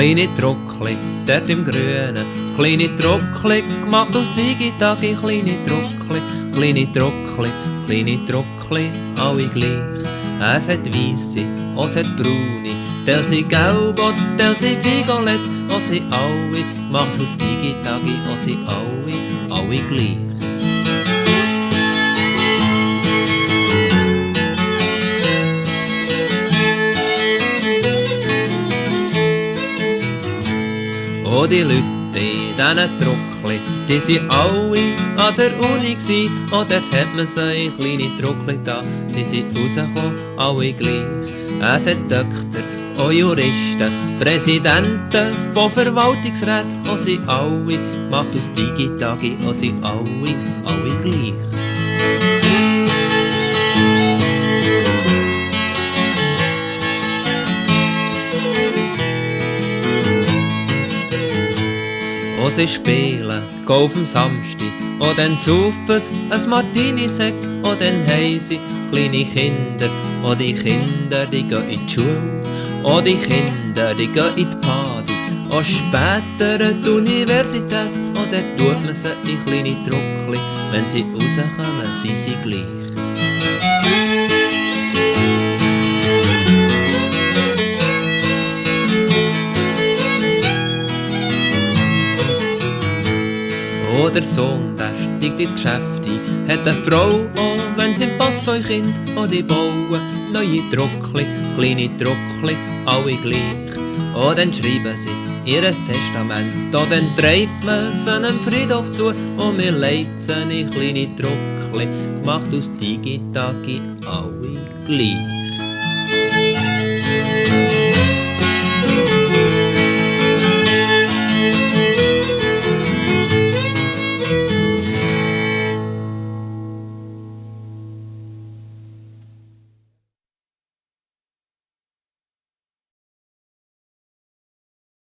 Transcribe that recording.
Kleine Druckli, dort im Grünen, kleine Druckli, gemacht aus Digi-Dagi, kleine Druckli, kleine Druckli, kleine Druckli, alle gleich. Es hat weisse, es hat braune, teil sie gelb und teil sie violett, o sie alle, gemacht aus Digi-Dagi, o sie alle gleich. Oh, die Leute in diesen Druckli, die sind alle an der Uni gsi. Oh, dort hat man so kleine Druckli da, sie sind rausgekommen, alle gleich. Es hat Doktor, oh Juristen, Präsidenten von Verwaltungsräten, oh sie alle, gemacht aus Digi-Dagi, oh sie alle gleich. Oh, sie spielen, gehen auf dem Samstag, oh, dann saufen sie ein Martini-Säck, oh, dann haben sie kleine Kinder, oh, die Kinder, die gehen in die Schule, oh, die Kinder, die gehen in die Party, oh, später an die Universität, oh, dort tut man sie in kleine Druckli, wenn sie rauskommen, sind sie gleich. Oh, der Sohn, der steigt ins Geschäft ein, hat eine Frau, oh, wenn sie passt, 2 Kinder, oh, die bauen neue Druckli, kleine Druckli, alle gleich. Oh, dann schreiben sie ihr Testament, oh, dann treibt man sie einem Friedhof zu, oh, wir leiten sie in kleine Druckli, gemacht aus Digi-Dagi, alle gleich.